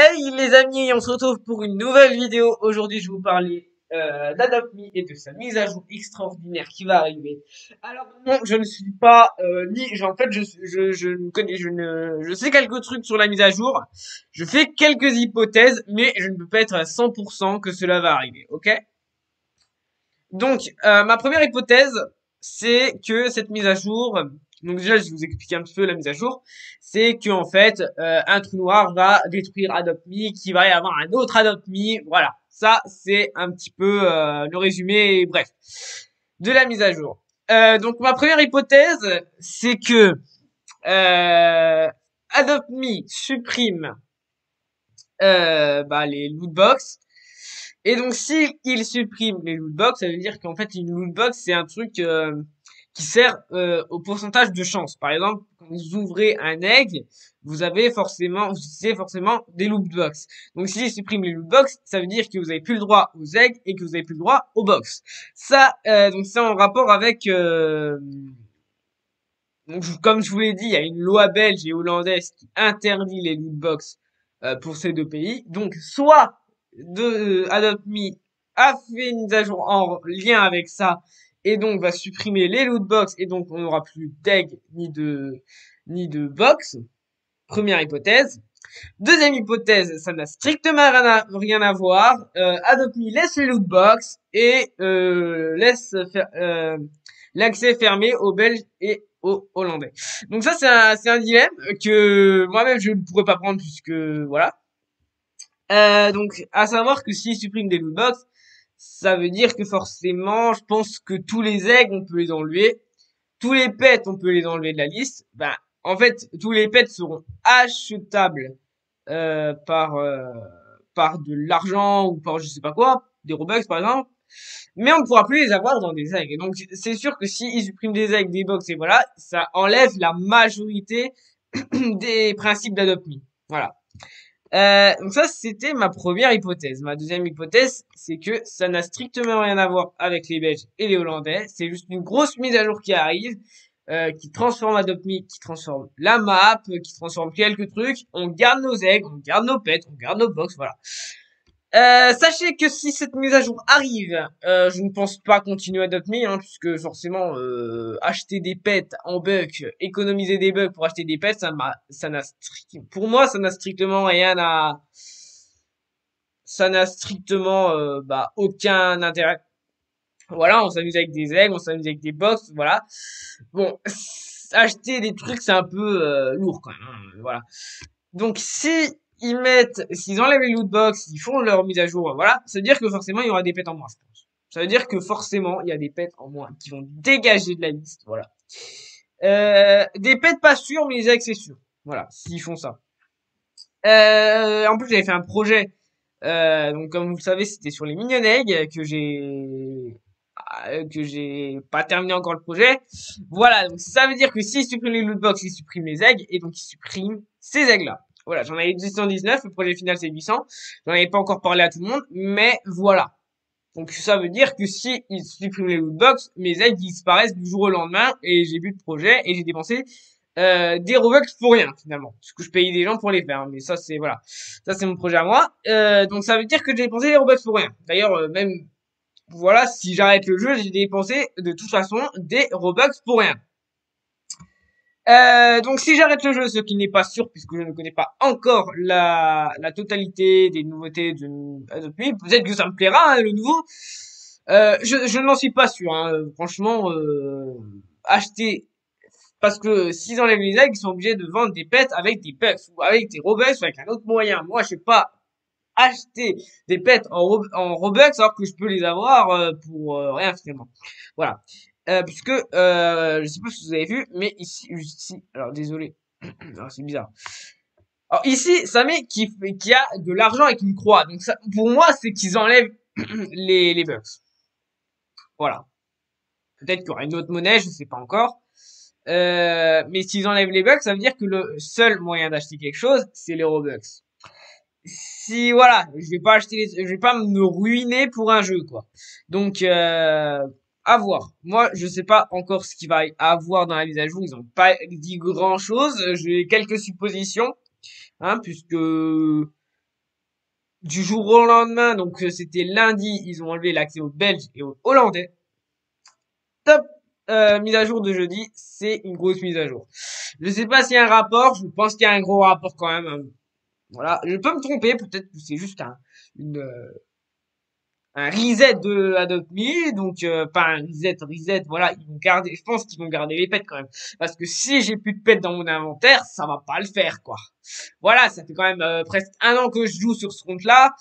Hey les amis, on se retrouve pour une nouvelle vidéo. Aujourd'hui, je vais vous parler d'Adopt Me et de sa mise à jour extraordinaire qui va arriver. Alors non, je ne suis pas en fait, je ne connais, je sais quelques trucs sur la mise à jour. Je fais quelques hypothèses, mais je ne peux pas être à 100% que cela va arriver. Ok? Donc, ma première hypothèse, c'est que cette mise à jour, donc déjà, je vais vous expliquer un petit peu la mise à jour, c'est que en fait, un trou noir va détruire Adopt Me, qu'il va y avoir un autre Adopt Me, voilà. Ça, c'est un petit peu le résumé, bref, de la mise à jour. Donc, ma première hypothèse, c'est que Adopt Me supprime les loot box. Et donc, si il supprime les loot box, ça veut dire qu'en fait, une loot box, c'est un truc qui sert au pourcentage de chance. Par exemple, quand vous ouvrez un egg, vous utilisez forcément des loot box. Donc, s'il supprime les loot box, ça veut dire que vous avez plus le droit aux eggs et que vous avez plus le droit aux box. Ça, donc c'est en rapport avec donc, comme je vous l'ai dit, il y a une loi belge et hollandaise qui interdit les loot box pour ces deux pays. Donc, soit Adopt Me a fait une mise à jour en lien avec ça et donc va supprimer les loot box et donc on n'aura plus d'egg ni de box. Première hypothèse. Deuxième hypothèse, ça n'a strictement rien à voir. Adopt Me laisse les loot box et laisse faire l'accès fermé aux Belges et aux Hollandais. Donc ça, c'est un dilemme que moi-même je ne pourrais pas prendre puisque voilà. Donc à savoir que s'ils suppriment des loot box, ça veut dire que forcément, je pense que tous les eggs on peut les enlever, tous les pets on peut les enlever de la liste. Ben en fait, tous les pets seront achetables euh, par euh, par de l'argent ou par je sais pas quoi, des Robux par exemple. Mais on ne pourra plus les avoir dans des eggs. Et donc, c'est sûr que s'ils suppriment des eggs, des box et voilà, ça enlève la majorité des principes d'Adopt Me. Voilà. Donc ça, c'était ma première hypothèse. Ma deuxième hypothèse, c'est que ça n'a strictement rien à voir avec les Belges et les Hollandais. C'est juste une grosse mise à jour qui arrive, qui transforme Adopt Me, qui transforme la map, qui transforme quelques trucs. On garde nos eggs, on garde nos pets, on garde nos box, voilà. Sachez que si cette mise à jour arrive, je ne pense pas continuer à Adopt Me, hein, puisque forcément acheter des pets en bulk, économiser des bugs pour acheter des pets, pour moi ça n'a strictement rien à, ça n'a strictement aucun intérêt. Voilà, on s'amuse avec des eggs, on s'amuse avec des box, voilà. Bon, acheter des trucs c'est un peu lourd quand même, hein, voilà. Donc s'ils enlèvent les loot box, ils font leur mise à jour, voilà, ça veut dire que forcément il y aura des pets en moins, je pense. Ça veut dire que forcément il y a des pets en moins qui vont dégager de la liste, voilà. Des pets pas sûrs, mais les eggs c'est sûr. Voilà, s'ils font ça. En plus j'avais fait un projet, donc comme vous le savez c'était sur les Minion Eggs que j'ai pas terminé encore le projet. Voilà, donc ça veut dire que s'ils suppriment les loot box, ils suppriment les eggs, et donc ils suppriment ces eggs-là. Voilà, j'en avais 219, le projet final c'est 800. J'en avais pas encore parlé à tout le monde, mais voilà. Donc ça veut dire que si ils suppriment les loot box, mes eggs disparaissent du jour au lendemain, et j'ai plus de projet, et j'ai dépensé des Robux pour rien finalement. Parce que je payais des gens pour les faire, mais ça c'est voilà. Ça c'est mon projet à moi. Donc ça veut dire que j'ai dépensé des Robux pour rien. D'ailleurs, même voilà, si j'arrête le jeu, j'ai dépensé de toute façon des Robux pour rien. Donc si j'arrête le jeu, ce qui n'est pas sûr puisque je ne connais pas encore la totalité des nouveautés de peut-être que ça me plaira, hein, le nouveau. Je n'en suis pas sûr, hein. Franchement, acheter parce que s'ils enlèvent les eggs, ils sont obligés de vendre des pets avec des pets ou avec des Robux ou avec un autre moyen. Moi, je sais pas acheter des pets en Robux alors que je peux les avoir pour rien finalement. Voilà. Puisque je sais pas si vous avez vu, mais ici, alors désolé, alors, c'est bizarre. Alors ici, ça met qui a de l'argent avec une croix. Donc ça, pour moi, c'est qu'ils enlèvent les bugs. Voilà. Peut-être qu'il y aura une autre monnaie, je sais pas encore. Mais s'ils enlèvent les bugs, ça veut dire que le seul moyen d'acheter quelque chose, c'est les Robux. Si voilà, je vais pas me ruiner pour un jeu quoi. Donc à voir. Moi, je sais pas encore ce qu'il va y avoir dans la mise à jour. Ils ont pas dit grand chose. J'ai quelques suppositions, hein, puisque du jour au lendemain, donc c'était lundi, ils ont enlevé l'accès aux Belges et aux Hollandais. Top mise à jour de jeudi, c'est une grosse mise à jour. Je sais pas s'il y a un rapport, je pense qu'il y a un gros rapport quand même, hein. Voilà, je peux me tromper, peut-être que c'est juste une, un reset de Adopt Me, donc pas un reset, voilà, ils vont garder, je pense qu'ils vont garder les pets quand même, parce que si j'ai plus de pets dans mon inventaire, ça va pas le faire quoi. Voilà, ça fait quand même presque un an que je joue sur ce compte-là,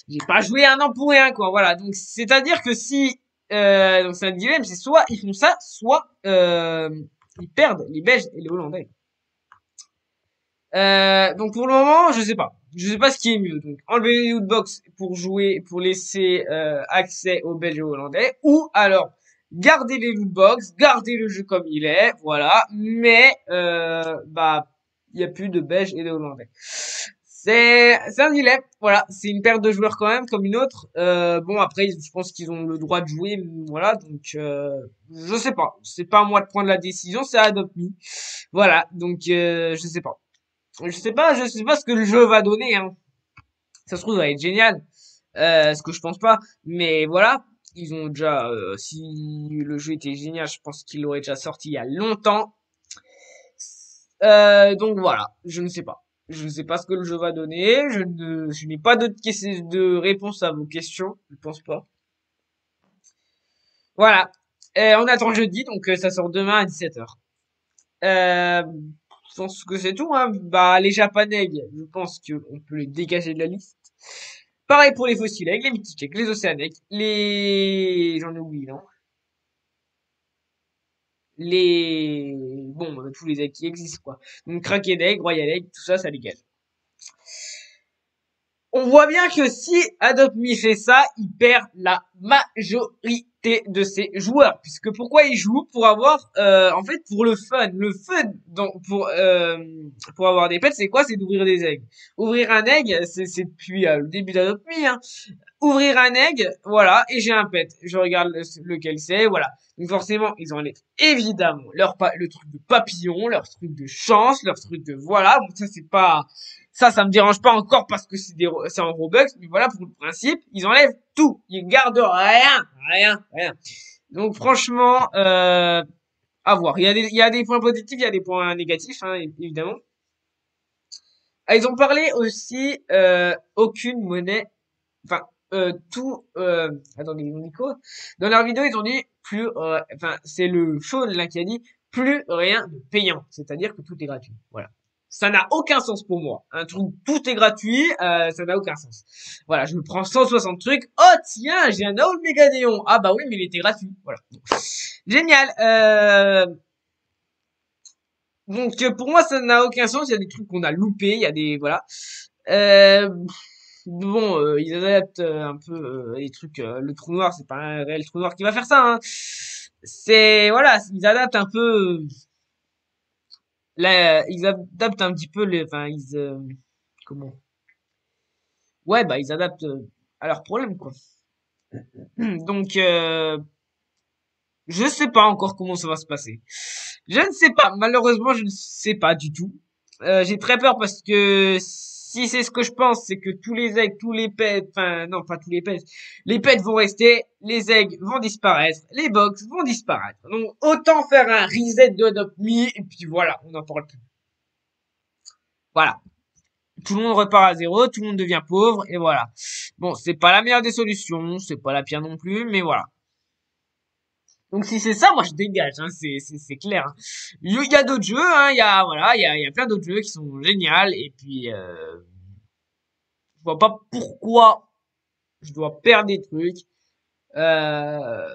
j'ai pas joué un an pour rien quoi, voilà, donc c'est-à-dire que si, donc c'est un dilemme, c'est soit ils font ça, soit ils perdent les Belges et les Hollandais. Donc pour le moment, je sais pas. Je sais pas ce qui est mieux. Donc enlever les lootbox pour jouer, pour laisser accès aux Belges et aux Hollandais, ou alors garder les lootbox, garder le jeu comme il est, voilà. Mais bah il y a plus de Belges et de Hollandais. C'est un dilemme, voilà. C'est une paire de joueurs quand même comme une autre. Bon après, je pense qu'ils ont le droit de jouer, voilà. Donc je sais pas. C'est pas à moi de prendre la décision, c'est à Adopt Me. Voilà. Donc je sais pas. Je sais pas ce que le jeu va donner, hein. Ça se trouve, ça va être génial. Ce que je pense pas. Mais voilà. Ils ont déjà, si le jeu était génial, je pense qu'il aurait déjà sorti il y a longtemps. Donc voilà. Je ne sais pas. Je ne sais pas ce que le jeu va donner. Je n'ai pas de réponse à vos questions. Je pense pas. Voilà. On attend jeudi, donc ça sort demain à 17h. Je pense que c'est tout, hein. Bah, les japonais, je pense qu'on peut les dégager de la liste. Pareil pour les fossiles les mythiques les océaniques, j'en ai oublié, non? Bon, tous les eggs qui existent, quoi. Donc, Kraken Egg, Royal Egg, tout ça, ça dégage. On voit bien que si Adopt Me fait ça, il perd la majorité de ses joueurs. Puisque pourquoi ils jouent? Pour avoir, en fait, pour le fun. Le fun pour avoir des pets, c'est quoi? C'est d'ouvrir des eggs. Ouvrir un egg, c'est depuis le début d'Adopt Me, hein. Ouvrir un egg, voilà, et j'ai un pet. Je regarde lequel c'est, voilà. Donc forcément, ils enlèvent évidemment le truc de papillon, leur truc de chance, leur truc de voilà. Bon, ça c'est pas, ça me dérange pas encore parce que c'est en Robux, mais voilà pour le principe, ils enlèvent tout, ils gardent rien. Donc franchement, à voir. Il y a des points positifs, il y a des points négatifs, hein, évidemment. Ah, ils ont parlé aussi aucune monnaie enfin tout attendez ils ont dit quoi dans leur vidéo ils ont dit plus enfin c'est le Shawn là qui a dit plus rien de payant, c'est-à-dire que tout est gratuit, voilà. Ça n'a aucun sens pour moi, un truc tout est gratuit, ça n'a aucun sens. Voilà, je me prends 160 trucs, oh tiens j'ai un Owl Mégadéon, ah bah oui mais il était gratuit, voilà. Génial. Donc pour moi ça n'a aucun sens, il y a des trucs qu'on a loupés, il y a des voilà. euh, Bon, ils adaptent un peu les trucs. Le trou noir, c'est pas un réel trou noir qui va faire ça, hein. C'est voilà, ils adaptent un peu. Là, ils adaptent un petit peu les. Enfin, comment? Ouais, bah ils adaptent à leurs problèmes, quoi. Donc, je sais pas encore comment ça va se passer. Je ne sais pas. Malheureusement, je ne sais pas du tout. J'ai très peur parce que si c'est ce que je pense, c'est que tous les eggs, tous les pets, enfin non, pas tous les pets vont rester, les eggs vont disparaître, les box vont disparaître. Donc autant faire un reset de Adopt Me et puis voilà, on n'en parle plus. Voilà, tout le monde repart à zéro, tout le monde devient pauvre et voilà. Bon, c'est pas la meilleure des solutions, c'est pas la pire non plus, mais voilà. Donc si c'est ça, moi je dégage, hein, c'est clair, hein. Il y a d'autres jeux, hein, il y a plein d'autres jeux qui sont géniaux et puis je vois pas pourquoi je dois perdre des trucs. Euh,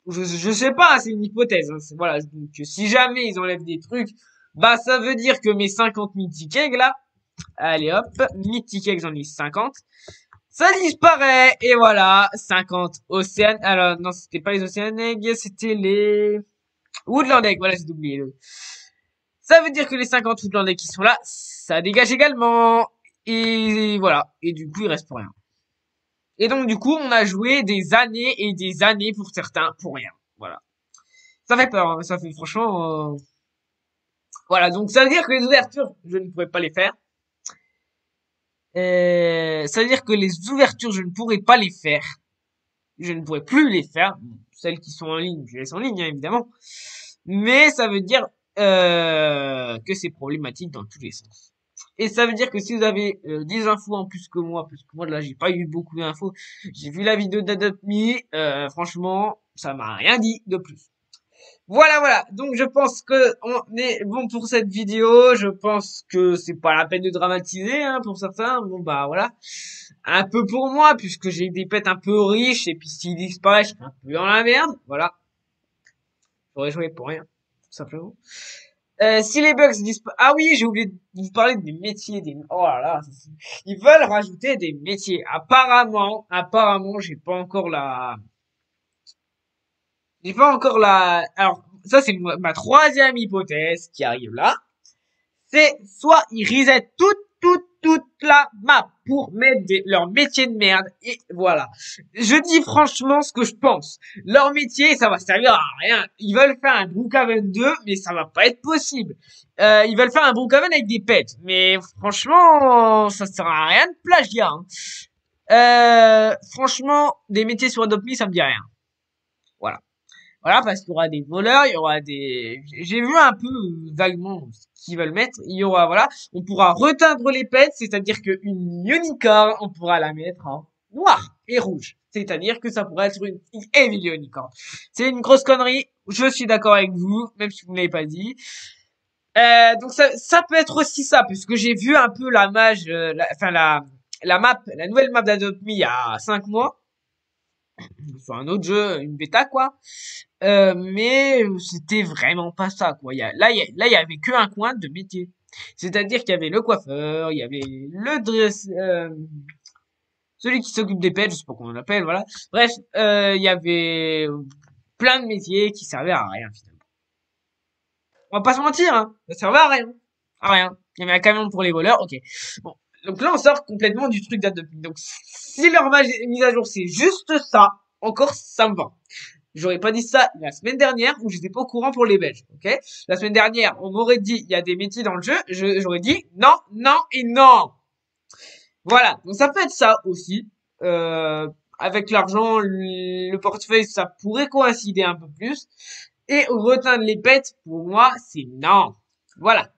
je sais pas, c'est une hypothèse, hein, voilà. Donc si jamais ils enlèvent des trucs, bah ça veut dire que mes 50 mythiques eggs là, allez hop, mythique eggs j'en ai 50. Ça disparaît et voilà, 50 océan. Alors non, c'était pas les océan eggs, c'était les Woodland eggs. Voilà, j'ai oublié. Ça veut dire que les 50 Woodlandais qui sont là, ça dégage également. Et voilà. Et du coup, il reste pour rien. Et donc, du coup, on a joué des années et des années pour certains, pour rien. Voilà. Ça fait peur, hein. Ça fait franchement... Voilà, donc ça veut dire que les ouvertures, je ne pourrais pas les faire. Ça veut dire que les ouvertures, je ne pourrai pas les faire. Je ne pourrai plus les faire. Bon, celles qui sont en ligne, je les laisse en ligne, hein, évidemment. Mais ça veut dire que c'est problématique dans tous les sens. Et ça veut dire que si vous avez des infos en plus que moi là j'ai pas eu beaucoup d'infos, j'ai vu la vidéo d'Adopt.me, franchement, ça m'a rien dit de plus. Voilà, voilà. Donc je pense que on est bon pour cette vidéo. Je pense que c'est pas la peine de dramatiser, hein, pour certains. Bon bah voilà. Un peu pour moi, puisque j'ai des pets un peu riches, et puis s'ils disparaissent, je suis un peu dans la merde. Voilà. J'aurais joué pour rien, tout simplement. Si les bugs disparaissent... Ah oui, j'ai oublié de vous parler des métiers. Oh là là. Ils veulent rajouter des métiers. Apparemment, j'ai pas encore la... Alors, ça c'est ma troisième hypothèse qui arrive là. C'est soit ils reset toute la map pour mettre leur métier de merde. Et voilà. Je dis franchement ce que je pense. Leur métier, ça va servir à rien. Ils veulent faire un Brookhaven 2, mais ça va pas être possible. Ils veulent faire un Brookhaven avec des pets. Mais franchement, ça sert à rien de plagiat. Hein. Franchement, des métiers sur Adopt.me, ça me dit rien. Voilà. Voilà, parce qu'il y aura des voleurs, il y aura des... J'ai vu un peu vaguement ce qu'ils veulent mettre. Il y aura, voilà, on pourra reteindre les pets, c'est-à-dire qu'une unicorn, on pourra la mettre en noir et rouge. C'est-à-dire que ça pourrait être une heavy unicorn. C'est une grosse connerie, je suis d'accord avec vous, même si vous ne l'avez pas dit. Donc ça peut être aussi ça, puisque j'ai vu un peu la mage, la map, la nouvelle map d'Adopt.me il y a 5 mois. Sur un autre jeu, une bêta, quoi. Mais c'était vraiment pas ça, quoi. Là, il y avait que un coin de métier. C'est-à-dire qu'il y avait le coiffeur, il y avait le dress, celui qui s'occupe des pets, je sais pas comment on l'appelle, voilà. Bref, il y avait plein de métiers qui servaient à rien, finalement. On va pas se mentir, hein. Ça servait à rien. À rien. Il y avait un camion pour les voleurs, ok. Bon. Donc là, on sort complètement du truc d'Adobe. Donc, si leur mise à jour, c'est juste ça, encore, ça me va. J'aurais pas dit ça la semaine dernière où j'étais pas au courant pour les Belges, ok? La semaine dernière, on m'aurait dit il y a des métiers dans le jeu, j'aurais dit non, non et non. Voilà, donc ça peut être ça aussi. Avec l'argent, le portefeuille, ça pourrait coïncider un peu plus. Et reteindre les pets, pour moi, c'est non. Voilà.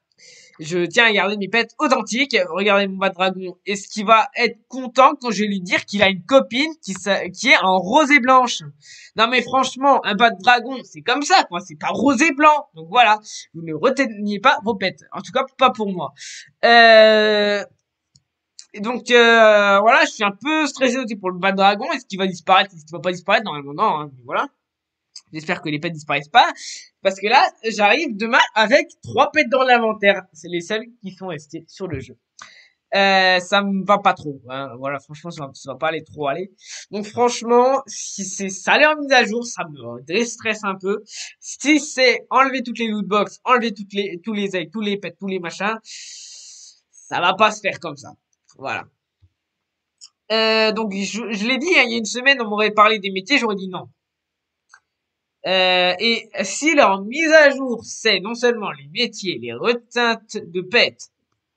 Je tiens à garder mes pets authentiques. Regardez mon bas dragon. Est-ce qu'il va être content quand je vais lui dire qu'il a une copine qui est en rose et blanche? Non mais franchement, un bas de dragon, c'est comme ça, quoi. C'est pas rose et blanc. Donc voilà. Vous ne reteniez pas vos pets. En tout cas, pas pour moi. Et donc voilà, je suis un peu stressé aussi pour le bas de dragon. Est-ce qu'il va disparaître? Est-ce qu'il va pas disparaître? Normalement, non. Hein. Voilà. J'espère que les pets disparaissent pas. Parce que là, j'arrive demain avec 3 pets dans l'inventaire. C'est les seuls qui sont restés sur le jeu. Ça me va pas trop. Hein. Voilà, franchement, ça va pas aller trop aller. Donc franchement, si c'est salé en mise à jour, ça me déstresse un peu. Si c'est enlever toutes les lootbox, enlever tous les ailes, tous les pets, tous les machins, ça va pas se faire comme ça. Voilà. Donc je l'ai dit, hein, il y a une semaine, on m'aurait parlé des métiers, j'aurais dit non. Et si leur mise à jour, c'est non seulement les métiers, les reteintes de pets,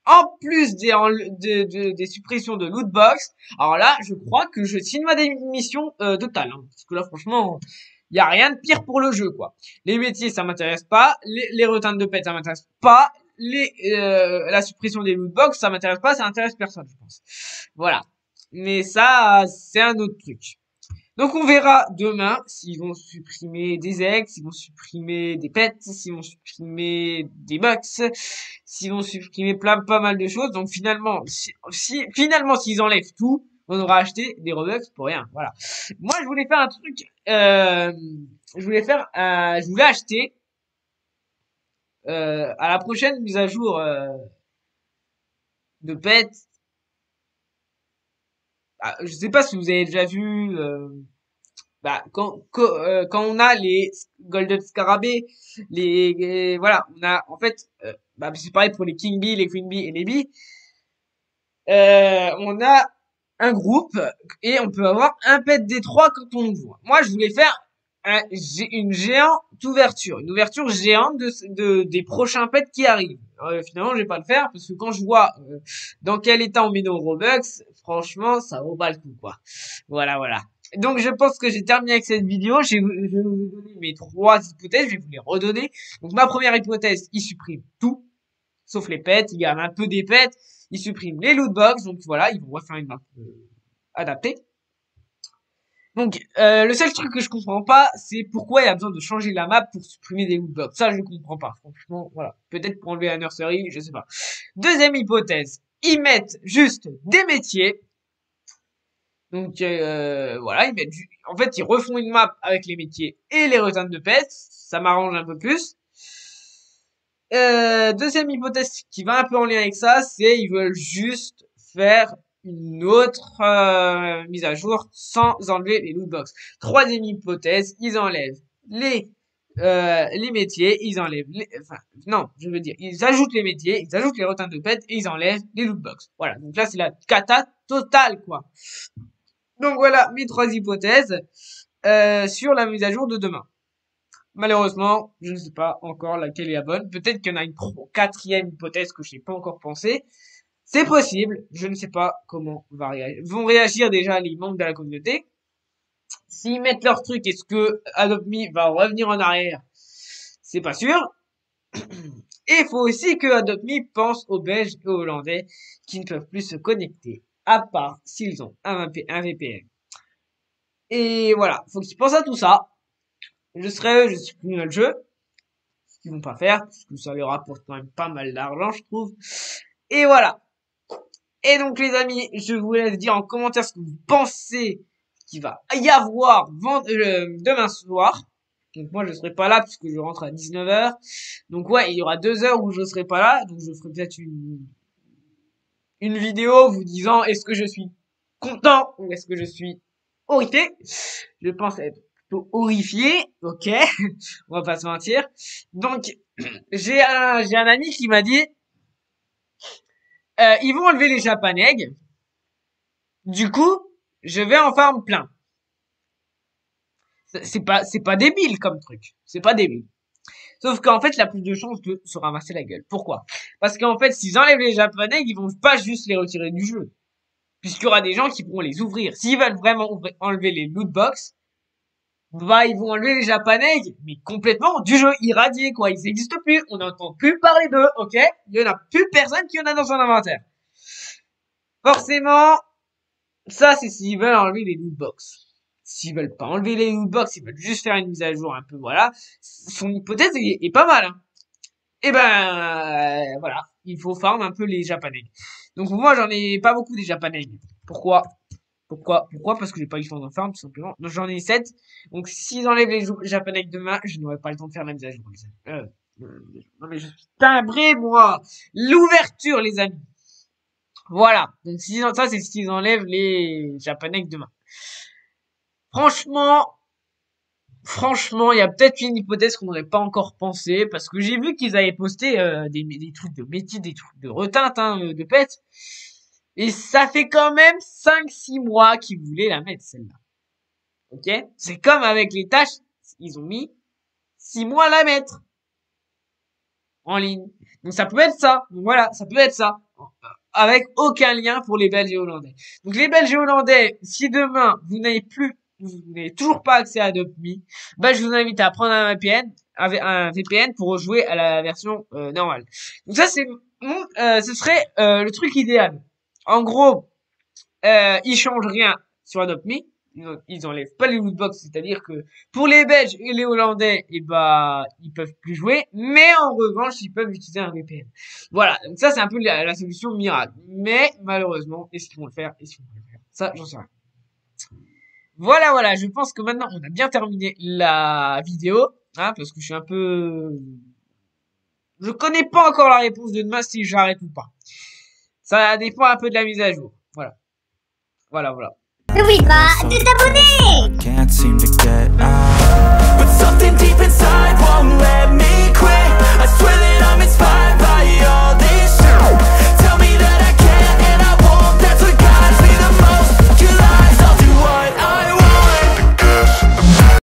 en plus des suppressions de lootbox, alors là, je crois que je signe ma démission totale. Hein, parce que là, franchement, il y a rien de pire pour le jeu, quoi. Les métiers, ça m'intéresse pas. Les reteintes de pets, ça m'intéresse pas. La suppression des lootbox, ça m'intéresse pas. Ça intéresse personne, je pense. Voilà. Mais ça, c'est un autre truc. Donc on verra demain s'ils vont supprimer des eggs, s'ils vont supprimer des pets, s'ils vont supprimer des box, s'ils vont supprimer pas mal de choses. Donc finalement, finalement s'ils enlèvent tout, on aura acheté des Robux pour rien. Voilà. Moi je voulais faire un truc, je voulais acheter à la prochaine mise à jour de pets. Ah, je sais pas si vous avez déjà vu. Quand on a les Golden Scarabées, voilà, on a en fait, c'est pareil pour les King Bee, les Queen Bee et les Bee. On a un groupe et on peut avoir un pet des trois quand on ouvre. Moi, je voulais faire une géante ouverture, une ouverture géante des prochains pets qui arrivent. Finalement, je vais pas le faire parce que quand je vois dans quel état on met nos Robux, franchement, ça vaut pas le coup, quoi. Voilà, voilà. Donc, je pense que j'ai terminé avec cette vidéo. Je vais vous donner mes 3 hypothèses. Je vais vous les redonner. Donc, ma première hypothèse, il supprime tout, sauf les pets. Il garde un peu des pets. Il supprime les lootbox. Donc, voilà, ils vont refaire une map adaptée. Donc, le seul truc que je comprends pas, c'est pourquoi il y a besoin de changer la map pour supprimer des lootbox. Ça, je comprends pas. Franchement, voilà. Peut-être pour enlever la nursery, je sais pas. Deuxième hypothèse. Ils mettent juste des métiers. Donc, voilà, en fait, ils refont une map avec les métiers et les returns de pets. Ça m'arrange un peu plus. Deuxième hypothèse qui va un peu en lien avec ça, c'est ils veulent juste faire une autre mise à jour sans enlever les lootbox. Troisième hypothèse, ils enlèvent les métiers, ils enlèvent ils ajoutent les métiers, ils ajoutent les returns de pets et ils enlèvent les lootbox. Voilà, donc là c'est la cata totale, quoi. Donc voilà mes 3 hypothèses sur la mise à jour de demain. Malheureusement, je ne sais pas encore laquelle est la bonne. Peut-être qu'il y en a une 4e hypothèse que je n'ai pas encore pensé. C'est possible. Je ne sais pas comment vont réagir déjà les membres de la communauté. S'ils mettent leur truc, est-ce que Adopt.me va revenir en arrière? C'est pas sûr. Et il faut aussi que Adopt.me pense aux Belges et aux Hollandais qui ne peuvent plus se connecter, à part s'ils ont un VPN. Et voilà, faut qu'ils pensent à tout ça. Je supprimerai le jeu. Ce qu'ils vont pas faire, parce que ça leur rapporte quand même pas mal d'argent, je trouve. Et voilà. Et donc, les amis, je vous laisse dire en commentaire ce que vous pensez qu'il va y avoir demain soir. Donc, moi, je serai pas là, puisque je rentre à 19h. Donc, ouais, il y aura 2 heures où je serai pas là. Donc, je ferai peut-être une vidéo vous disant est-ce que je suis content ou est-ce que je suis horrifié. Je pense être plutôt horrifié, ok. On va pas se mentir. Donc, j'ai un ami qui m'a dit, ils vont enlever les Japaneg. Du coup, je vais en farm plein. C'est pas débile comme truc. C'est pas débile. Sauf qu'en fait, il a plus de chances de se ramasser la gueule. Pourquoi? Parce qu'en fait, s'ils enlèvent les Japaneg, ils vont pas juste les retirer du jeu. Puisqu'il y aura des gens qui pourront les ouvrir. S'ils veulent vraiment enlever les lootbox, bah, ils vont enlever les Japaneg, mais complètement du jeu, irradié, quoi. Ils n'existent plus. On n'entend plus parler d'eux, ok? Il y en a plus personne qui en a dans son inventaire. Forcément, ça, c'est s'ils veulent enlever les lootbox. S'ils veulent pas enlever les lootbox, ils veulent juste faire une mise à jour un peu, voilà. Son hypothèse est pas mal, hein. Et ben, voilà. Il faut farm un peu les Japaneg. Donc, moi, j'en ai pas beaucoup des Japaneg. Pourquoi? Parce que j'ai pas eu le temps d'en farm, tout simplement. Donc, j'en ai 7. Donc, s'ils enlèvent les Japaneg demain, je n'aurai pas le temps de faire la mise à jour, les amis. Non, mais je suis timbré, moi. L'ouverture, les amis. Voilà. Donc, ça, c'est s'ils enlèvent les Japaneg demain. Franchement, il y a peut-être une hypothèse qu'on n'aurait pas encore pensé, parce que j'ai vu qu'ils avaient posté des trucs de métier, des trucs de reteinte, de pets. Et ça fait quand même 5-6 mois qu'ils voulaient la mettre, celle-là. Ok? C'est comme avec les tâches, ils ont mis 6 mois à la mettre. En ligne. Donc ça peut être ça. Donc voilà, ça peut être ça. Avec aucun lien pour les Belges et Hollandais. Donc les Belges et Hollandais, si demain vous n'avez toujours pas accès à Adopt.me, bah je vous invite à prendre un VPN pour rejouer à la version normale. Donc ça c'est ce serait le truc idéal. En gros, ils changent rien sur Adopt.me. Ils enlèvent pas les lootbox, c'est-à-dire que pour les Belges et les Hollandais, ils peuvent plus jouer, mais en revanche, ils peuvent utiliser un VPN. Voilà, donc ça c'est un peu la solution miracle. Mais malheureusement, est-ce qu'ils vont le faire? Ça, j'en sais rien. Voilà, je pense que maintenant on a bien terminé la vidéo, hein, parce que je connais pas encore la réponse de demain si j'arrête ou pas. Ça dépend un peu de la mise à jour. Voilà. N'oublie pas de t'abonner!